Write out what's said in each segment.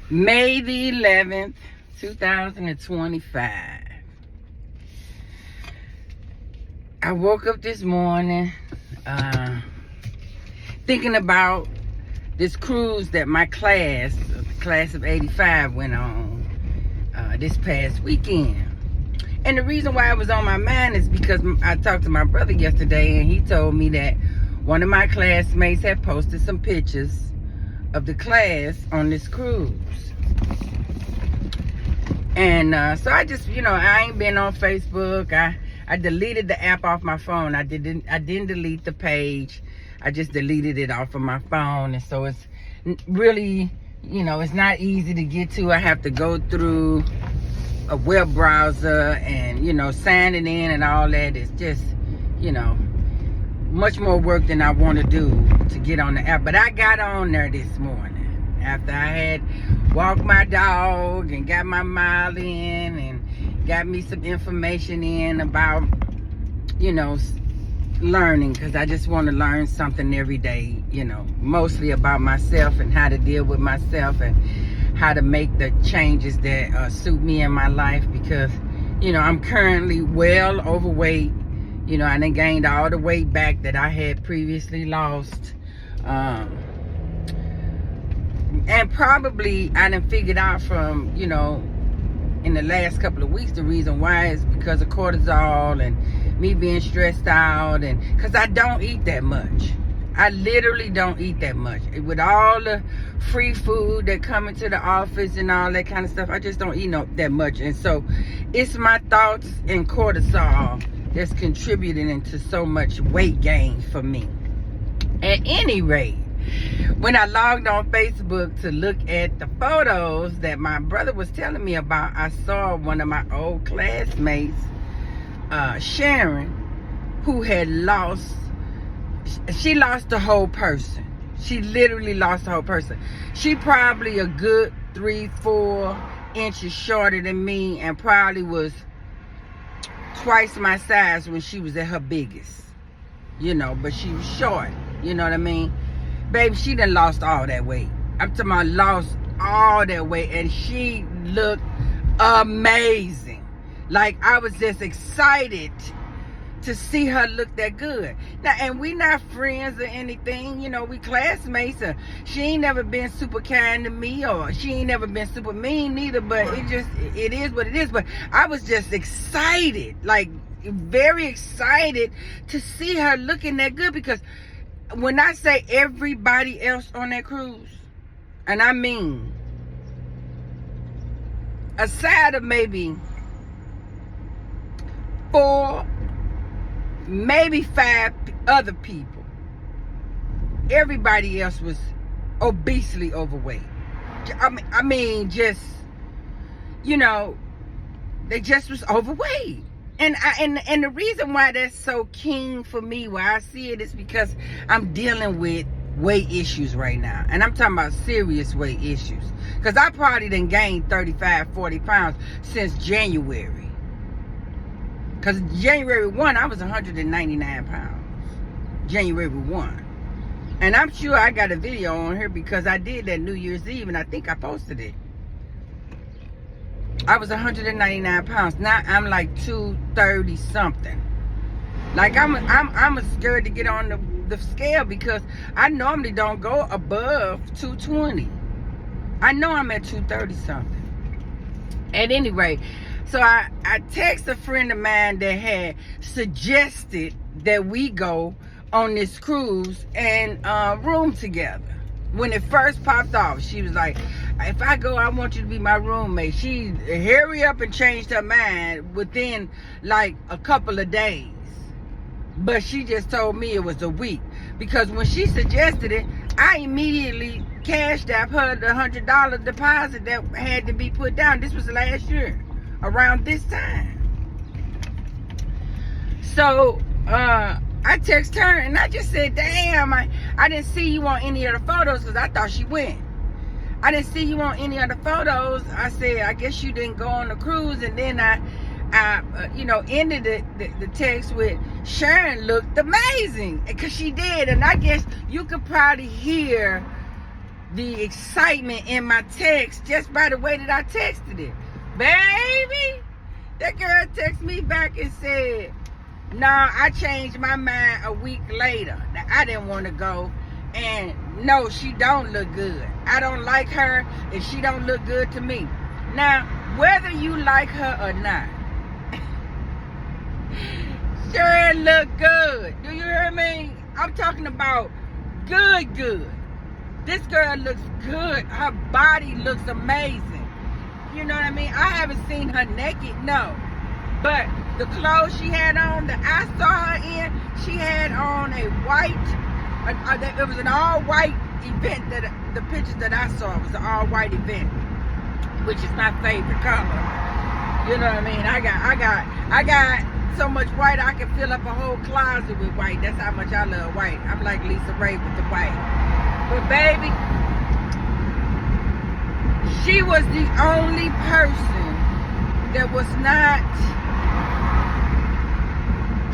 May the 11th, 2025. I woke up this morning thinking about this cruise that my class, the class of 85, went on this past weekend. And the reason why it was on my mind is because I talked to my brother yesterday, and he told me that one of my classmates had posted some pictures of the class on this cruise. And so I just, I ain't been on Facebook. I deleted the app off my phone. I didn't delete the page. I just deleted it off of my phone. And so it's really, it's not easy to get to. I have to go through a web browser and, signing in and all that. It's just, much more work than I want to do to get on the app. But I got on there this morning after I had walked my dog and got my mile in and got me some information in about, learning, because I just want to learn something every day, mostly about myself and how to deal with myself and how to make the changes that suit me in my life, because, I'm currently well overweight. I done gained all the weight back that I had previously lost. And probably I done figured out from, in the last couple of weeks, the reason why is because of cortisol and me being stressed out, and because I don't eat that much. I literally don't eat that much. With all the free food that come into the office and all that kind of stuff, I just don't eat that much. And so it's my thoughts and cortisol that's contributing into so much weight gain for me. At any rate, when I logged on Facebook to look at the photos that my brother was telling me about, I saw one of my old classmates, Sharon, who had lost the whole person. She literally lost the whole person. She probably a good 3-4 inches shorter than me, and probably was twice my size when she was at her biggest. But she was short. You know what I mean? Baby, she done lost all that weight. I'm talking about lost all that weight, and she looked amazing. Like, I was just excited to see her look that good. Now, and we not friends or anything, we classmates. She ain't never been super kind to me, or she ain't never been super mean neither, but it is what it is. But I was just excited, like very excited to see her looking that good, because when I say everybody else on that cruise, and I mean aside of maybe 4, maybe 5 other people, everybody else was obesely overweight. I mean, just, they just was overweight. And the reason why that's so keen for me, why I see it, is because I'm dealing with weight issues right now. And I'm talking about serious weight issues. Because I probably done gained 35, 40 pounds since January. Because January 1, I was 199 pounds. January 1. And I'm sure I got a video on here because I did that New Year's Eve, and I think I posted it. I was 199 pounds. Now I'm like 230 something. Like I'm scared to get on the scale, because I normally don't go above 220. I know I'm at 230 something. At any rate, so I text a friend of mine that had suggested that we go on this cruise and room together. When it first popped off, she was like, if I go, I want you to be my roommate. She hurry up and changed her mind within like a couple of days. But she just told me it was a week. Because when she suggested it, I immediately cashed out her the $100 deposit that had to be put down. This was last year, around this time. So, I text her and I just said, damn, I didn't see you on any of the photos, because I thought she went. I didn't see you on any of the photos. I said, I guess you didn't go on the cruise. And then I ended the text with, Sharon looked amazing, because she did. And I guess you could probably hear the excitement in my text just by the way that I texted it. Baby, that girl texted me back and said, "Nah, I changed my mind a week later. I didn't want to go. And no, she don't look good. I don't like her and she don't look good to me." Now, whether you like her or not, sure look good. Do you hear me? I'm talking about good. This girl looks good. Her body looks amazing. You know what I mean? I haven't seen her naked, no. But the clothes she had on that I saw her in, she had on a white, it was an all-white event. That the pictures that I saw was an all-white event, which is my favorite color. You know what I mean? I got so much white I can fill up a whole closet with white. That's how much I love white. I'm like Lisa Ray with the white. But baby, she was the only person that was not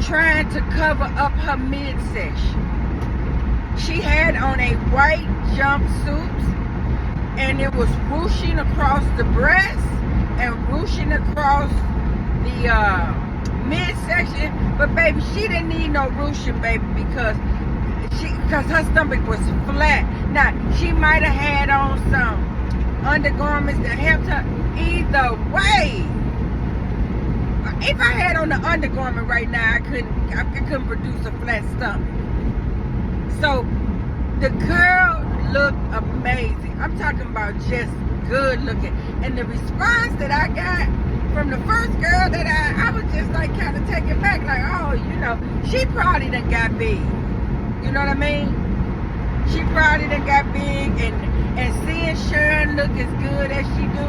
trying to cover up her midsection. She had on a white jumpsuit, and it was ruching across the breast and ruching across the midsection. But baby, she didn't need no ruching, baby, because her stomach was flat. Now, she might have had on some undergarments that helped her. Either way, if I had on the undergarment right now, I couldn't produce a flat stomach. So the girl looked amazing. I'm talking about just good looking. And the response that I got from the first girl that I was just like kind of taken back, like, oh, you know, she probably done got big. You know what I mean? She probably done got big, and seeing Sharon look as good as she do,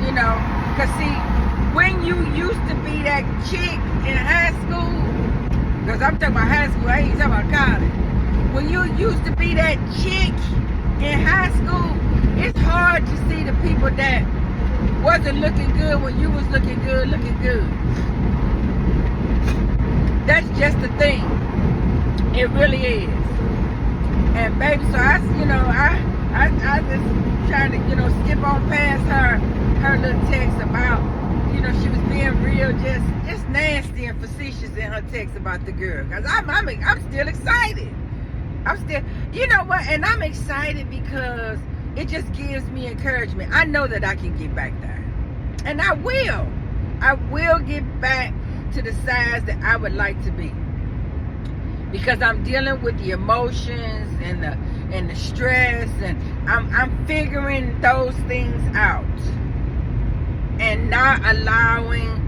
you know, cause see, when you used to be that chick in high school, cause I'm talking about high school, I ain't talking about college. When you used to be that chick in high school, it's hard to see the people that wasn't looking good when you was looking good. That's just the thing. It really is. And baby, so I just trying to, skip on past her little text about, she was being real, just nasty and facetious in her text about the girl. Cause I'm still excited. I'm still, you know what? And I'm excited because it just gives me encouragement. I know that I can get back there, and I will. I will get back to the size that I would like to be. Because I'm dealing with the emotions and the stress, and I'm figuring those things out, and not allowing,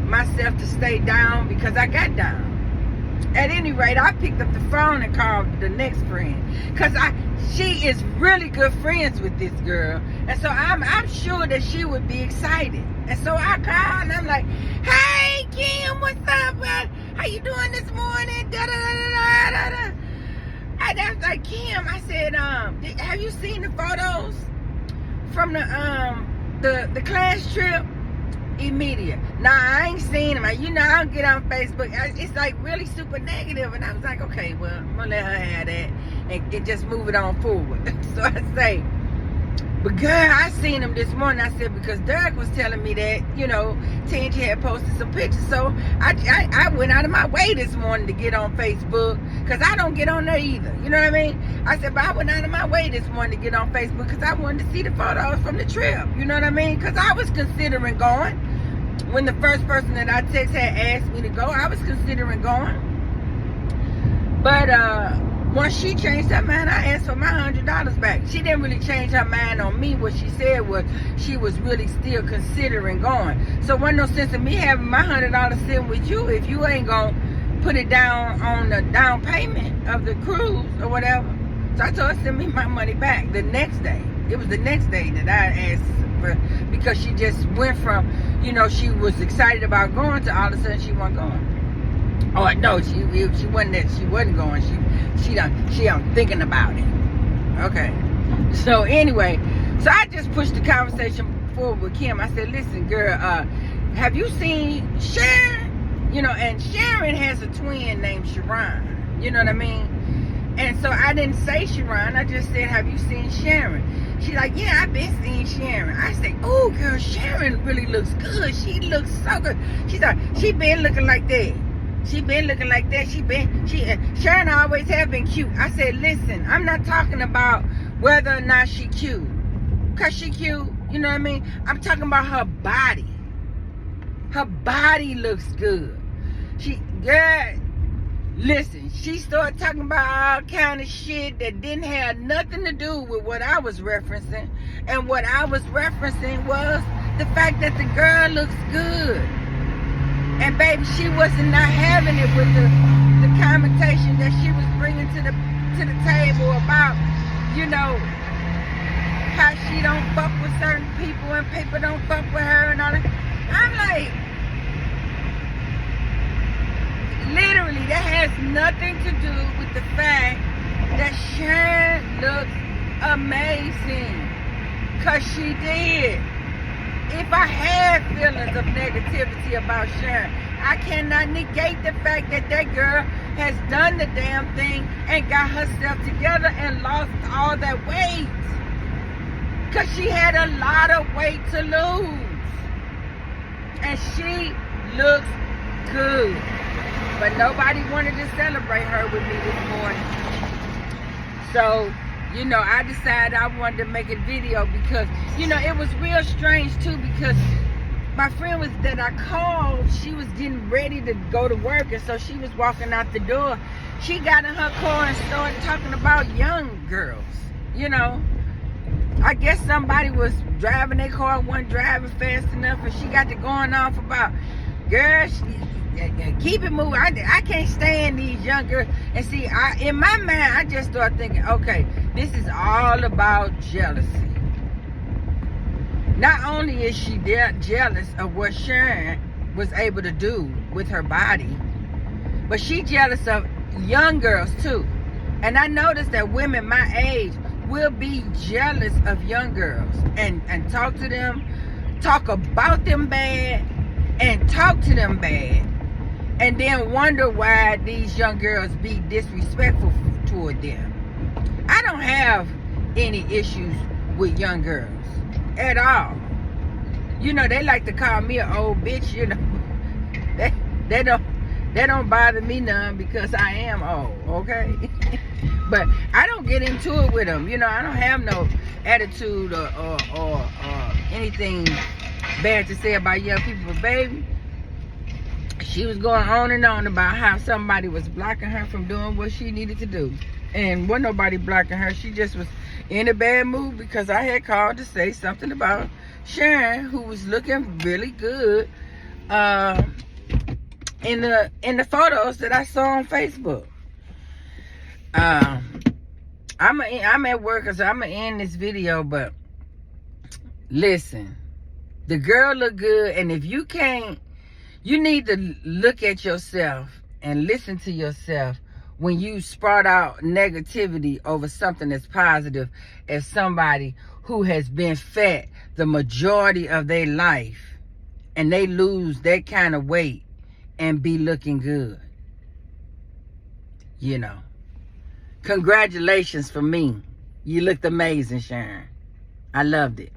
myself to stay down because I got down. At any rate, I picked up the phone and called the next friend, because she is really good friends with this girl, and so I'm sure that she would be excited. And so I called and I'm like, "Hey Kim, what's up? How you doing this morning?" Da da da da da. And I was like, "Kim," I said, "Have you seen the photos from the class trip?" Immediate. Nah, I ain't seen them. I don't get on Facebook. It's like really super negative. And I was like, okay, well, I'm gonna let her have that and just move it on forward. So I say, but girl, I seen them this morning. I said, because Derek was telling me that, Tangy had posted some pictures. So I went out of my way this morning to get on Facebook, because I don't get on there either. You know what I mean? I said, but I went out of my way this morning to get on Facebook because I wanted to see the photos from the trip. You know what I mean? Because I was considering going. When the first person that I text had asked me to go, I was considering going. But once she changed her mind, I asked for my $100 back. She didn't really change her mind on me. What she said was she was really still considering going. So wasn't no sense in me having my $100 sitting with you if you ain't gonna put it down on the down payment of the cruise or whatever. So I told her to send me my money back the next day. It was the next day that I asked for, because she just went from, she was excited about going to all of a sudden she wasn't going. Oh no, she wasn't going. She thinking about it. Okay. So anyway, so I just pushed the conversation forward with Kim. I said, listen, girl, have you seen Sharon? And Sharon has a twin named Sharon. You know what I mean? And so I didn't say Sharon. I just said, have you seen Sharon? She's like, yeah, I've been seeing Sharon. I said, oh, girl, Sharon really looks good. She looks so good. She's like, she been looking like that. She been looking like that. Sharon always have been cute. I said, listen, I'm not talking about whether or not she cute. Because she cute, you know what I mean? I'm talking about her body. Her body looks good. Girl, listen, she started talking about all kind of shit that didn't have nothing to do with what I was referencing. And what I was referencing was the fact that the girl looks good. And baby, she wasn't not having it with the connotation that she was bringing to the table about, you know, how she don't fuck with certain people and people don't fuck with her and all that. I'm like, literally, that has nothing to do with the fact that Sharon looks amazing. Because she did. If I had feelings of negativity about Sharon, I cannot negate the fact that that girl has done the damn thing and got herself together and lost all that weight. Because she had a lot of weight to lose. And she looks good. But nobody wanted to celebrate her with me this morning. So, you know, I decided I wanted to make a video because, you know, it was real strange too, because my friend that I called, she was getting ready to go to work, and so she was walking out the door. She got in her car and started talking about young girls. You know, I guess somebody was driving their car, wasn't driving fast enough, and she got to going off about, girl, keep it moving. I can't stand these young girls. And see, in my mind, I just started thinking, okay, this is all about jealousy. Not only is she jealous of what Sharon was able to do with her body, but she jealous of young girls too. And I noticed that women my age will be jealous of young girls and talk to them, talk about them bad, and talk to them bad. And then wonder why these young girls be disrespectful toward them. I don't have any issues with young girls at all. You know, they like to call me an old bitch, you know. They don't bother me none because I am old, okay? But I don't get into it with them. You know, I don't have no attitude or anything bad to say about young people. But baby, she was going on and on about how somebody was blocking her from doing what she needed to do. And wasn't nobody blocking her. She just was in a bad mood because I had called to say something about Sharon, who was looking really good in the photos that I saw on Facebook. I'm at work, so I'm going to end this video, but listen, the girl look good, and if you can't, you need to look at yourself and listen to yourself when you sprout out negativity over something that's positive, as somebody who has been fat the majority of their life and they lose that kind of weight and be looking good. You know, congratulations for me. You looked amazing, Sharon. I loved it.